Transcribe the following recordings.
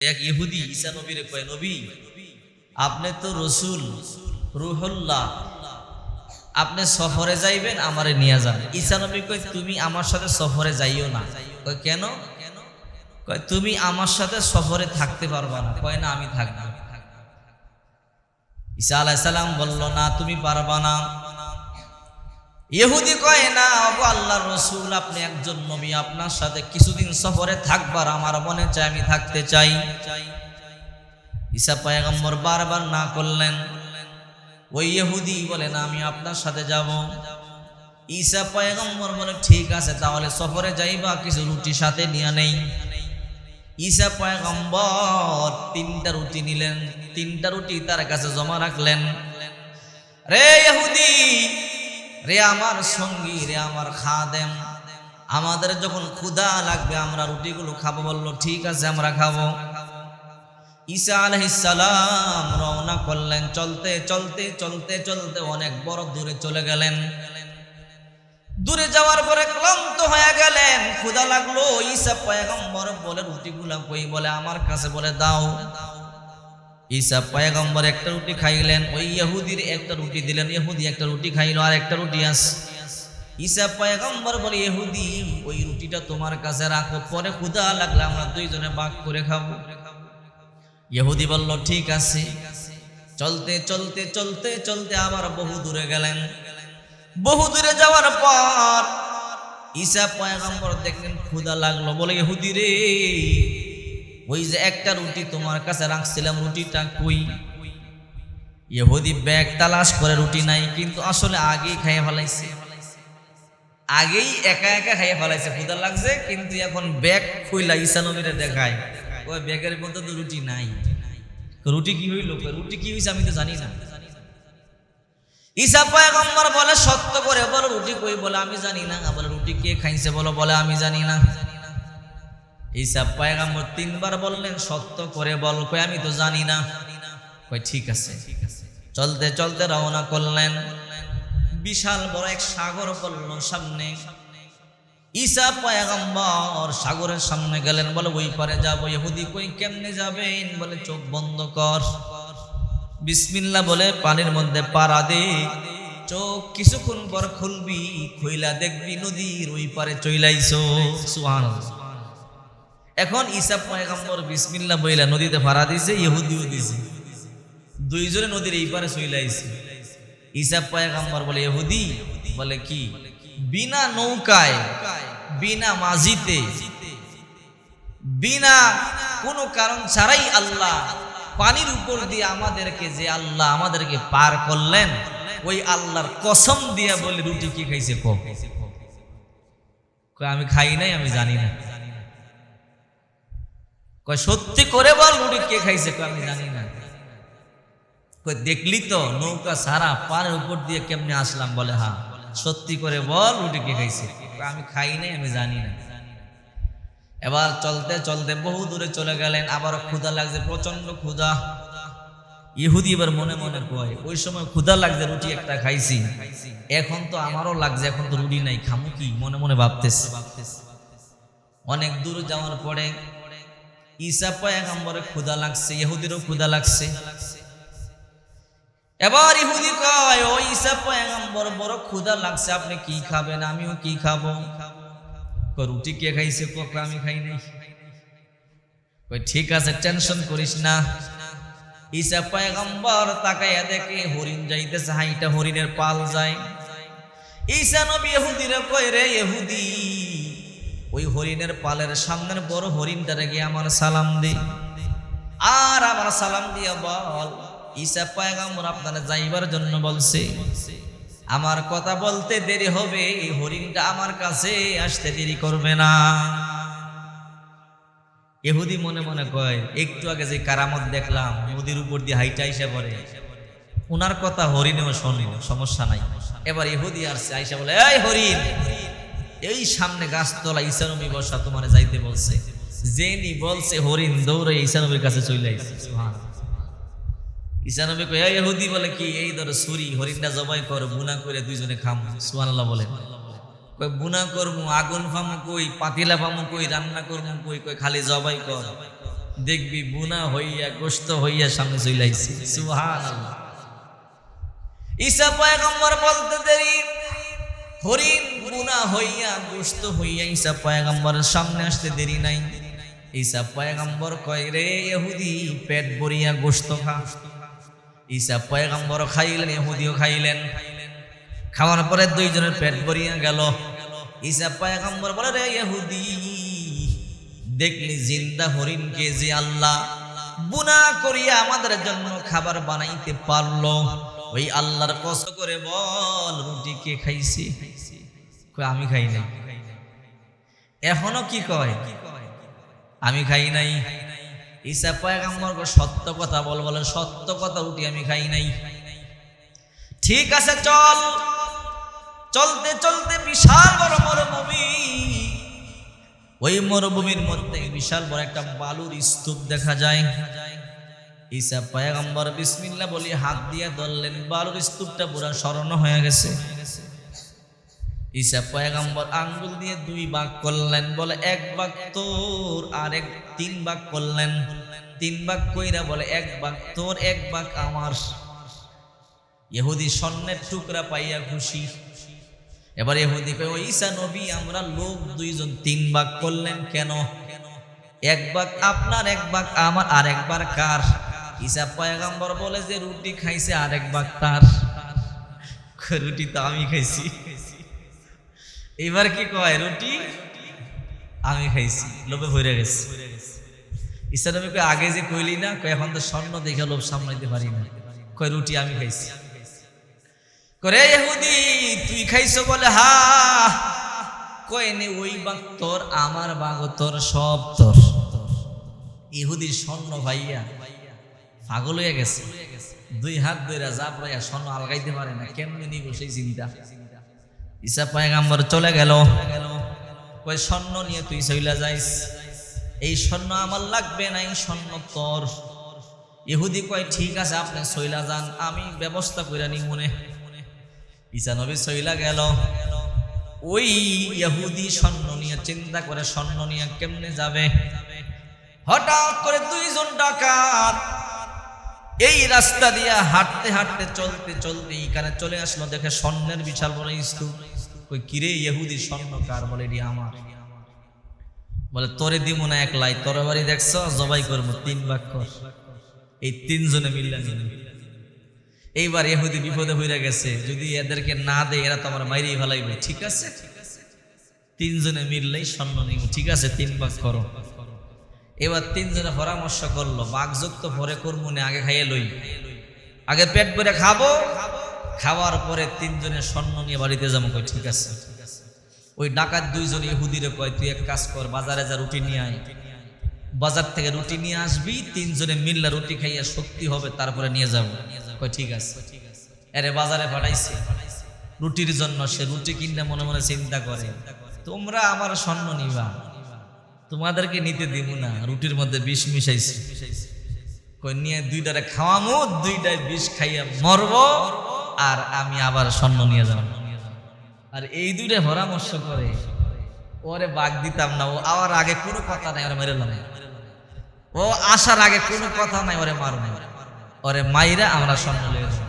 এক ইহুদি ঈসা নবীরে কয়, নবী আপনি তো রসুল রুহুল্লাহ, আপনি সফরে যাইবেন, আমারে নিয়ে যান। ঈসা নবী কয়, তুমি আমার সাথে সফরে যাইও না। কয় কেন? কয় তুমি আমার সাথে সফরে থাকতে পারবা না। কয় না, আমি থাকবো। ঈসা আলাইহিস সালাম বলল, না তুমি পারবা না। ইহুদি কয়, না ওগো আল্লাহর রাসূল, আপনি একজন নবী, আপনার সাথে কিছুদিন সফরে থাকবার আমার মনে চাই, আমি থাকতে চাই। ঈসা পয়গম্বর বারবার না করলেন। ওই ইহুদি বলে, না আমি আপনার সাথে যাব। ঈসা পয়গম্বর বলে, ঠিক আছে তাহলে সফরে যাইবা, কিছু রুটি সাথে নিয়ে নেই। ঈসা পয়গম্বর 3টা রুটি নিলেন, 3টা রুটি তার কাছে জমা রাখলেন। রে ইহুদি, রে আমার সঙ্গী, রে আমার খাদেম, আমাদের যখন ক্ষুধা লাগবে আমরা রুটিগুলো খাবো। বললো ঠিক আছে, আমরা খাবো। ঈসা আলাইহিস সালাম রওনা করলেন। চলতে চলতে চলতে চলতে অনেক বড় দূরে চলে গেলেন। দূরে যাওয়ার পরে ক্লান্ত হয়ে গেলেন, ক্ষুধা লাগলো। ঈসা পয়গম্বর বলে, রুটিগুলা কই? বলে আমার কাছে, বলে দাও। ঈসা পয়গম্বর একটা রুটি খাইলেন, ওই ইহুদির একটা রুটি দিলেন। ইহুদি একটা রুটি খাইলো, আর একটা রুটি আছে। ঈসা পয়গম্বর বলে, ইহুদি ওই রুটিটা তোমার কাছে রাখো, পরে ক্ষুধা লাগলে আমরা দুইজনে ভাগ করে খাবো। ইহুদি বলল ঠিক আছে। চলতে চলতে চলতে চলতে আবার বহু দূরে গেলেন। বহু দূরে যাওয়ার পর ঈসা পয়গম্বর দেখলেন ক্ষুধা লাগলো। বলে, ইহুদি রে, ওই যে একটা রুটি তোমার কাছে রাখছিলাম, রুটিটা কই? ইহুদি ব্যাগ তালাশ করে, রুটি নাই। কিন্তু আসলে আগেই খাইয়ে ফেলাইছে, আগেই একা একা খাইয়ে ফেলাইছে। ক্ষুধা লাগছে, কিন্তু এখন ব্যাগ খুইলা ঈসা নবীরে দেখায়, ওই ব্যাগের মধ্যে তো রুটি নাই। রুটি কি হইল? রুটি কি হইছে আমি তো জানি না। ঈসা পয়গম্বর বলে, সত্য করে বলো রুটি কই? বলে আমি জানি না। বলে রুটি কে খাইছে বলো? বলে আমি জানি না। ঈসা পয়গম্বর 3বার বললেন, সত্য করে বল। কই আমি তো জানি না। কই ঠিক আছে। চলতে চলতে রওনা করলেন। বিশাল বড় এক সাগর পড়ল সামনে। ঈসা পয়গম্বর সাগরের সামনে গেলেন। বলে ওই পারে যাবো। ইহুদি কই কেমনে যাবেন? বলে চোখ বন্ধ কর, বিসমিল্লাহ বলে পানির মধ্যে পাড়া দে, চোখ কিছুক্ষণ পর খুলবি, খুইলা দেখবি নদীর ওই পারে চইলাইছো। সুবহানাল্লাহ। এখন ঈসা পয়গম্বর বিসমিল্লাহ বইলা নদীতে পাড়া দিছে, ইহুদিও দিছে, দুইজনে নদীর এই পারে চইলাইছে। ঈসা পয়গম্বর বলে, ইহুদি বলে কি? বিনা নৌকায়, বিনা মাঝিতে, বিনা কোনো কারণ ছাড়াই আল্লাহ পানির উপর দিয়ে আমাদেরকে, যে আল্লাহ আমাদেরকে পার করলেন, ওই আল্লাহর কসম দিয়া বলে রুটি কি খাইছে? কয় আমি খাই নাই, আমি জানি না। কয় সত্যি করে বল রুটি কে খাইছে? কয় আমি জানি না। কয় দেখলি তো নৌকা সারা পানির উপর দিয়ে কেমনে আসলাম? বলে হ্যাঁ। সত্যি করে বল রুটি কে খাইছে? আমি খাই নাই, আমি জানি না। এবার চলতে চলতে বহু দূরে চলে গেলেন। আবার ক্ষুধা লাগছে, প্রচন্ড ক্ষুধা। ইহুদি এবার মনে মনে কয়, ওই সময় ক্ষুধা লাগছে, রুটি একটা খাইছি, এখন তো আমারও লাগছে, এখন তো রুটি নাই, খামু কি? মনে মনে ভাবতেছে। অনেক দূর যাওয়ার পরে ঈসা পয়গম্বরের ক্ষুধা লাগছে, ইহুদিরও ক্ষুধা লাগছে। এবার ইহুদি কয়, ও ঈসা পয়গম্বর বড় ক্ষুধা লাগছে, আপনি কি খাবেন? আমিও কি খাবো? রুটি কে খাইছে? আমি খাই নাই। কই ঠিক আছে, টেনশন করিস না। ঈসা পয়গম্বর তাকাইয়া দেখে হরিণ যাইতেছে, হাইটা হরিণের পাল যায়। ঈসা নবী ইহুদিরে কয়, রে ইহুদি, ওই হরিণের পালের সামনের বড় হরিণটারে গিয়ে আমার সালাম দে, আর আমার সালাম দিয়া বল ঈসা পয়গম্বর আপনারা যাইবার জন্য বলছে, আমার কথা বলতে দেরি হবে, এই হরিণটা আমার কাছে আসতে দেরি করবে না। ইহুদি মনে মনে কয়, একটু আগে যে কারামত দেখলাম, নদীর উপর দিয়ে হাইটা আইসা পড়ে, ওনার কথা হরিণেও শোনে, সমস্যা নাই। এবার ইহুদি আসছে, আইসা বলে, এই হরিণ, এই সামনে গাছতলা ঈসা নবী বসা, তোমার যাইতে বলছে। জেনি বলছে হরিণ দৌড়ে ঈসা নবীর কাছে চলে আইছে। ঈসা নবী কয়, এই ইহুদি বলে কি? এই ধরো ছুরি, হরিণটা জবাই কর, বুনা করে দুইজনে খাম। সুবহানাল্লাহ বলে। কই বুনা করমু, আগুন ফামু কই, পাতিলা ফামু কই, রান্না করমু কই? কই খালি জবাই কর। দেখবি বুনা হইয়া গোস্ত হইয়া সামনে চলে আইছে। সুবহানাল্লাহ। ঈসা পয়গম্বর বলতে দেরি, হরিণ বুনা হইয়া গোস্ত হইয়া ঈসা পয়গম্বরের সামনে আসতে দেরি নাই। ঈসা পয়গম্বর কয়, রে ইহুদি, পেট ভরিয়া গোস্ত খা। ঈসা পয়গম্বর খাইলেন, ইহুদিও খাইলেন। খাওয়ার পরে দুইজনের পেট ভরিয়া গেল। ঈসা পয়গম্বর বলে, রে ইহুদি, দেখলি জিন্দা হরিণকে যে আল্লাহ বুনা করিয়া আমাদের জন্য খাবার বানাইতে পারলো, ওই আল্লাহর কষ্ট করে বল রুটি কে খাইছে? আমি খাই নাই। এখনো কি কয়? আমি খাই নাই। ঈসা পয়গম্বর সত্য কথা বলে সত্য কথা, রুটি আমি খাই নাই। ঠিক আছে চল। চলতে চলতে বিশাল বড় মরুভূমি, ওই মরুভূমির মধ্যে বিশাল বড় একটা বালুর স্তূপ দেখা যায়। ঈসা পয়গম্বর বিসমিল্লাহ বলি হাত দিয়ে ধরলেন, বালুর স্তূপটা পুরা স্মরণ হয়ে গেছে। ঈসা পয়গম্বর আঙ্গুল দিয়ে 2 ভাগ করলেন, বলে 1 ভাগ তোর, আর 3 ভাগ করলেন। 3 ভাগ কইরা বলে 1 ভাগ তোর, 1 ভাগ আমার। ইহুদি স্বর্ণের টুকরা পাইয়া খুশি। এবার ইহুদি কয়, ও ঈসা নবী, আমরা লোক 2 জন 3 ভাগ করলেন কেন? 1 ভাগ আপনার, 1 ভাগ আমার, আর 1 ভাগ কার? ঈসা পয়গম্বর বলে যে রুটি খাইছে, আর 1 ভাগ তার। রুটি তো আমি খাইছি। এবার কি কয়? রুটি আমি খাইছি, লোভে ভরে গেছে। ঈসা নবী কয়, আগে যে কইলি না? কয়, এখন তো স্বর্ণ দেখে লোভ সামলাইতে পারি না। কয়, রুটি আমি খাইছি। করে ইহুদি, তুই খাইছো? বলে হা। কয়, নে ওই ভাগ তোর, আমার ভাগ তোর, সব তোর। ইহুদির স্বর্ণ ভাইয়া পাগল হয়ে গেছে। 2 হাত ধইরা যা পাইয়া স্বর্ণ আলগাইতে পারে না, কেমনে নিব সেই চিন্তা। ঈসা পয়গম্বর চলে গেল। কয়, স্বর্ণ নিয়ে তুই চইলা যাইস, এই স্বর্ণ আমার লাগবে না, এই স্বর্ণ তোর। ইহুদি কয়, ঠিক আছে আপনি চইলা যান, আমি ব্যবস্থা কইরা নি মনে। ঈসা নবী চইলা গেল। ওই ইহুদি স্বর্ণ নিয়ে চিন্তা করে, স্বর্ণ নিয়ে কেমনে যাবে। হঠাৎ করে 2 জন ডাকাত এই রাস্তা দিয়া হাঁটতে হাঁটতে চলতে চলতে এখানে চলে আসলো। দেখে স্বর্ণের বিশাল বড় স্তূপ। কই, কিরে ইহুদি, স্বর্ণ কার? বলে, এটি আমার। বলে, তোরে দিব না একলাই, তোর বাড়ি দেখছ, জবাই করবো, 3 ভাগ কর। এই 3 জনে মিল্লা নিল। এইবার ইহুদি বিপদে হইয়া গেছে, যদি এদেরকে না দেয় এরা তো আমার মাইরেই ফেলাইবে। ঠিক আছে, 3 জনে মিললেই স্বর্ণ নিব। ঠিক আছে, 3 ভাগ করো। এবার 3 জনে পরামর্শ করলো, বাঘযোগ তো পরে করবো না, আগে খাইয়ে লই, আগে পেট ভরে খাবো, খাওয়ার পরে 3 জনে স্বর্ণ নিয়ে বাড়িতে যাবো। কই, ঠিক আছে। ওই ডাকাত 2 জন ইহুদিরে কয়, তুই এক কাজ কর, বাজারে যা রুটি নিয়ে আয়। বাজার থেকে রুটি নিয়ে আসবি, 3 জনে মিল্লা রুটি খাইয়া শক্তি হবে, তারপরে নিয়ে যাবো। কয়, ঠিক আছে। এরে বাজারে পাঠাইছে রুটির জন্য। সে রুটি কিনলে মনে মনে চিন্তা করে, তোমরা আমার স্বর্ণ নিবা, তোমাদেরকে নিতে দিব না, রুটির মধ্যে বিষ মিশাইছে। কই, নিয়ে 2টারে খাওয়ামু, 2টায় বিষ খাইয়া মরব, আর আমি আবার স্বর্ণ নিয়ে যাব। আর এই 2টা পরামর্শ করে, ওরে বাগ দিতাম না, ও আওয়ার আগে কোনো কথা নাই, ওরে মেরেলাম। ও আসার আগে কোনো কথা নাই, ওরে মারব, ওরে মাইরা আমরা স্বর্ণ লয়ে যাব।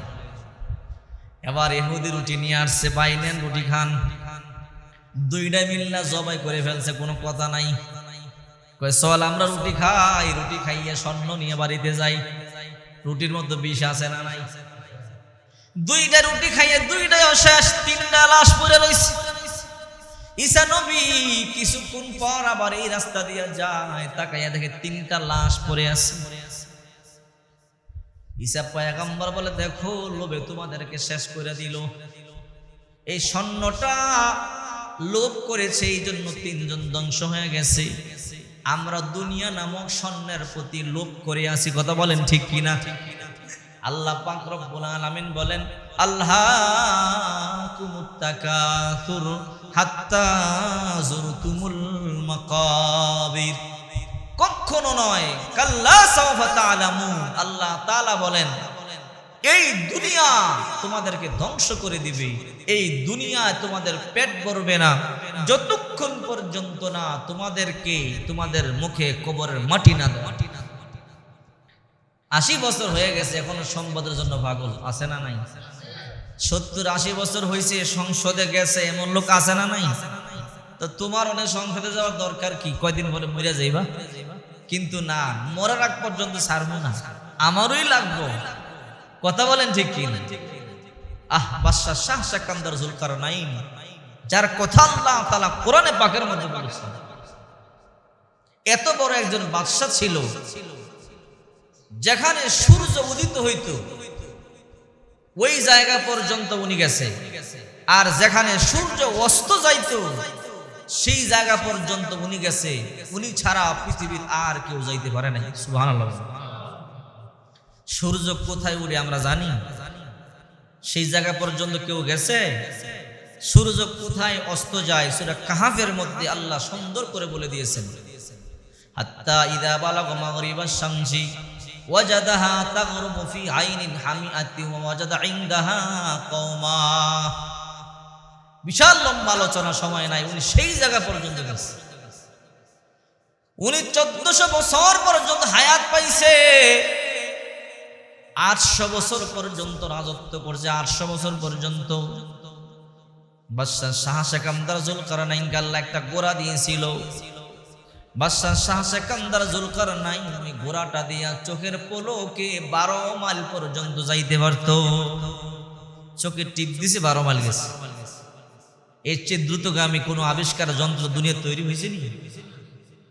এবার ইহুদি রুটি নিয়ে আসছে, ভাই নেন রুটি খান। 2টা মিল্লা জবাই করে ফেলছে, কোনো কথা নাই। কয়, চল আমরা রুটি খাই, রুটি খাইয়া স্বর্ণ নিয়ে বাড়িতে যাই। রুটির মধ্যে বিষ আছে না নাই? 2টা রুটি খাইয়ে 2টাই শেষ, 3টা লাশ পড়ে রইছে। ঈসা নবী কিছুক্ষণ পর আবার এই রাস্তা দিয়ে যায়, তাকাইয়া দেখে 3টা লাশ পড়ে আছে। ঈসা পয়গম্বর বলে, দেখো লোভে তোমাদেরকে শেষ করে দিল। এই স্বর্ণটা লোভ করেছে, এই জন্য 3 জন ধ্বংস হয়ে গেছে। আমরা দুনিয়া নামক স্বর্ণের প্রতি লোভ করে আছি। কথা বলেন ঠিক কিনা? আল্লাহ পাক রব্বুল আলামিন বলেন, আল্লাহকুমুত তাকাসুর হাত্তা যুরতুমুল মাকাবির। কখনো নয়, কাল্লা সাওফা তা'লামুন। আল্লাহ তাআলা বলেন, এই দুনিয়া তোমাদেরকে ধ্বংস করে দিবে, এই দুনিয়ায় তোমাদের পেট ভরবে না যতক্ষণ পর্যন্ত না তোমাদেরকে তোমাদের মুখে কবরের মাটি না দেয়। 80 বছর হয়ে গেছে, এখনো সম্পদের জন্য পাগল, আছে না নাই? 70-80 বছর হয়েছে, সংসদে গেছে, এমন লোক আছে না নাই? তো তোমার অনেক সংসদে যাওয়ার দরকার কি? কয়দিন পরে মরে যাইবা। কিন্তু না, মরার আগ পর্যন্ত ছাড়বো না, আমারই লাগবো। কথা বলেন ঠিক কি না? বাদশাহ শাহ সেকান্দার জুলকারনাইন, যার কথা আল্লাহ তাআলা কোরআনে পাকের মধ্যে বলেছেন, এত বড় একজন বাদশাহ ছিল, যেখানে সূর্য উদিত হইত ওই জায়গা পর্যন্ত উনি গেছে, আর যেখানে সূর্য অস্ত যাইত সেই জায়গা পর্যন্ত উনি গেছে। উনি ছাড়া পৃথিবীর আর কেউ যাইতে পারে নাই। সুবহানাল্লাহ। সূর্য কোথায় উঠে আমরা জানি, সেই জায়গা পর্যন্ত কেউ গেছে? সূর্য কোথায় অস্ত যায় সূরা কাহাফের মধ্যে আল্লাহ সুন্দর করে বলে দিয়েছেন, হাত্তা ইযা বালাগা মাগরিবাশ শামসি ওয়াজাদাহা তাগরুবু ফি আইনিন হামিআতিন ওয়া ওয়াজাদা ইনদাহা কওমা। বিশাল লম্বা আলোচনা, সময় নাই, উনি সেই জায়গা পর্যন্ত গেছে। উনি 1400 বছর পর্যন্ত হায়াত পাইছে, 800 বছর পর্যন্ত রাজত্ব করছে। 800 বছর পর্যন্ত বাদশাহ শাহ সেকান্দার জুলকারনাইনকে আল্লাহ একটা ঘোড়া দিয়েছিল। বাদশাহ শাহ সেকান্দার জুলকারনাইন ওই ঘোড়াটা দিয়া চোখের পলকে 12 মাইল পর্যন্ত যাইতে পারত। চোখের টিপ দিছে, 12 মাইল গেছে। এর চেয়ে দ্রুতগামী কোনো আবিষ্কার যন্ত্র দুনিয়া তৈরি হয়েছে নি?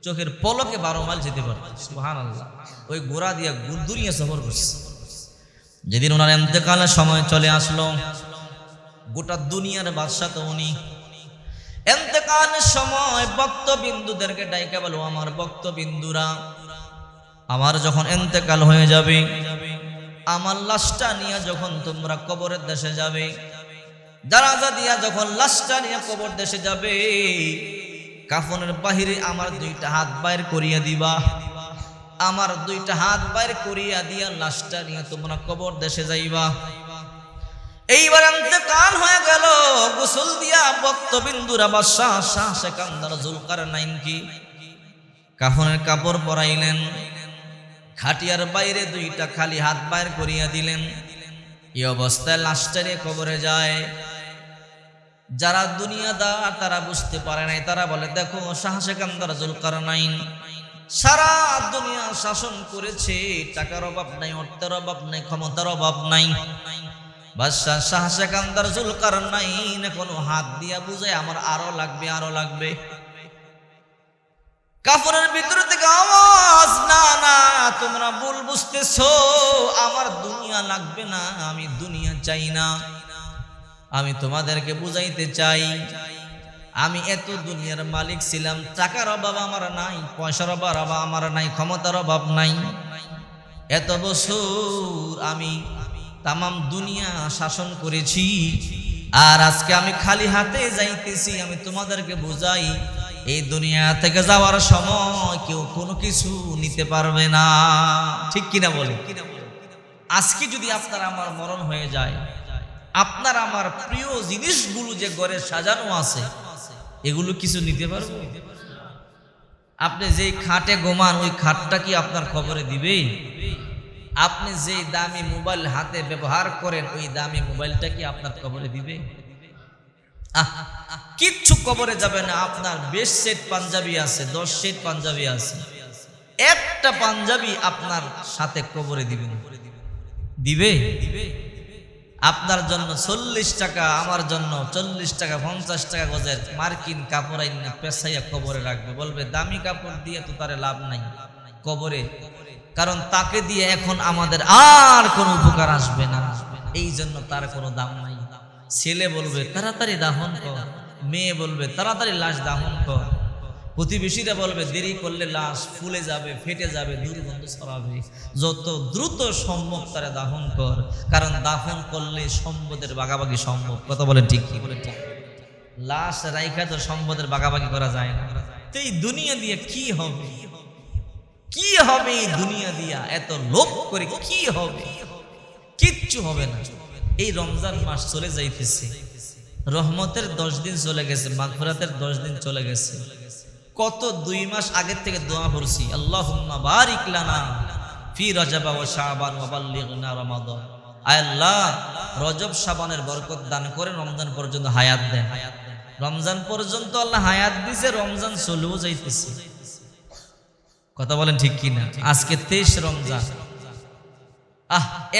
চোখের পলকে 12 মাইল যেতে পারত। সুবহানাল্লাহ। ওই ঘোড়া দিয়া দুনিয়া সফর করছে। যেদিন ওনার ইন্তেকালের সময় চলে আসলো, গোটা দুনিয়ার বাদশা তো উনি। ইন্তেকালের সময় বক্তবিন্দুদেরকে ডাইকা বলো, আমার বক্তবিন্দুরা, আমার যখন ইন্তেকাল হয়ে যাবে, আমার লাশটা নিয়ে যখন তোমরা কবরের দেশে যাবে, জানাজা দিয়া যখন লাশটা নিয়ে কবর দেশে যাবে, কাফনের বাহিরে আমার 2টা হাত বাইর করিয়া দিবা। আমার 2টা হাত বাইর করিয়া দিয়া লাশটা নিয়ে তোমরা কবর দেশে যাইবা। এইবার ইন্তেকাল হয়ে গেল, গোসল দিয়া বক্তবিন্দুরা বাদশাহ শাহ সেকান্দার জুলকারনাইন কি কাফনের কাপড় পরাইলেন, খাটিয়ার বাইরে 2টা খালি হাত বাইর করিয়া দিলেন। এই অবস্থায় লাশটা নিয়ে কবরে যায়। যারা দুনিয়াদার তারা বুঝতে পারে নাই, তারা বলে, দেখো শাহ সেকান্দার জুলকারনাইন সারা দুনিয়া শাসন করেছে, টাকার অভাব নাই, অর্থের অভাব নাই, ক্ষমতার অভাব নাই। বাদশাহ শাহ সেকান্দার জুলকারনাইন কোনো হাত দিয়া বুঝায় আমার আরো লাগবে, আরো লাগবে। কাফনের ভিতর থেকে আওয়াজ, না না, তোমরা ভুল বুঝতেছো, আমার দুনিয়া লাগবে না, আমি দুনিয়া চাই না। আমি তোমাদেরকে বুঝাইতে চাই, আমি এত দুনিয়ার মালিক ছিলাম, টাকার অভাব আমার নাই, পয়সার অভাব আমার নাই, ক্ষমতার অভাব নাই। এত বছর আমি তামাম দুনিয়া শাসন করেছি, আর আজকে আমি খালি হাতে যাইতেছি। আমি তোমাদেরকে বুঝাই, এই দুনিয়া থেকে যাওয়ার সময় কেউ কোনো কিছু নিতে পারবে না। ঠিক কিনা বলে? আজকে যদি আপনার আমার মরণ হয়ে যায়, আপনার আমার প্রিয় জিনিসগুলো যে ঘরে সাজানো আছে, এগুলো কিছু নিতে পারবো? আপনি যেই খাটে ঘুমান, ওই খাটটা কি আপনার খবরে দিবে? আপনি যে দামি মোবাইল হাতে ব্যবহার করেন, ওই দামি মোবাইলটা কি আপনার কবরে দিবে? কিচ্ছু কবরে যাবে না। আপনার 20 সেট পাঞ্জাবি আছে, 10 সেট পাঞ্জাবি আছে, একটা পাঞ্জাবি আপনার সাথে কবরে দিবেন? দিবে? আপনার জন্য 40 টাকা, আমার জন্য 40 টাকা, 50 টাকা গজের মার্কিন কাপড় আইনা পেছাইয়া কবরে রাখবে, বলবে দামি কাপড় দিয়ে তো তারে লাভ নাই কবরে, কারণ তাকে দিয়ে এখন আমাদের আর কোনো উপকার আসবে না, এই জন্য তার কোনো দাম নাই। ছেলে বলবে তাড়াতাড়ি দাফন কর, মেয়ে বলবে তাড়াতাড়ি লাশ দাফন কর, প্রতিবেশীরা বলবে দেরি করলে লাশ ফুলে যাবে, ফেটে যাবে, দুর্গন্ধ ছড়াবে, যত দ্রুত সম্ভব তারা দাফন কর, কারণ দাফন করলে সম্পদের ভাগাভাগি সম্ভব। কথা বলেন ঠিক কি? বলে ঠিক। লাশ রাইখা তো সম্পদের ভাগাভাগি করা যায় না। তো এই দুনিয়া দিয়ে কি হবে? কি হবে এই দুনিয়া দিয়া? এত লোভ করে কি হবে? কিচ্ছু হবে না। এই রমজান মাস চলে যাইতেছে, রহমতের 10 দিন চলে গেছে, মাগফিরাতের 10 দিন চলে গেছে। কত 2 মাস আগের থেকে দোয়া করছি, আল্লাহুম্মা বারিক লানা ফি রজব ওয়া শাবান ওয়া বাল্লিগনা রমাদান। আয় আল্লাহ, রজব শাবানের বরকত দান করে রমজান পর্যন্ত হায়াত দেন। রমজান পর্যন্ত আল্লাহ হায়াত দিছে, রমজান চলেও যাইতেছে। কথা বলেন ঠিক কিনা? আজকে 23 রমজান।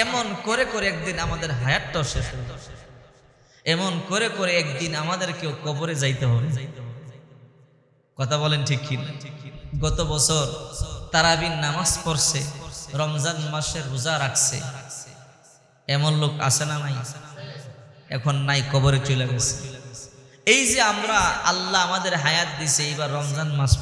এমন করে করে একদিন আমাদের হায়াতটাও শেষ হবে, এমন করে করে একদিন আমাদেরকেও কবরে যাইতে হবে। কথা বলেন ঠিক কিনা? গত বছর তারাবির নামাজ পড়ছে, রমজান মাসে রোজা রাখছে, এমন লোক আছে না নাই? এখন নাই, কবরে চলে গেছে। এই যে আমরা, আল্লাহ আমাদের হায়াত দিছে, এবার রমজান মাস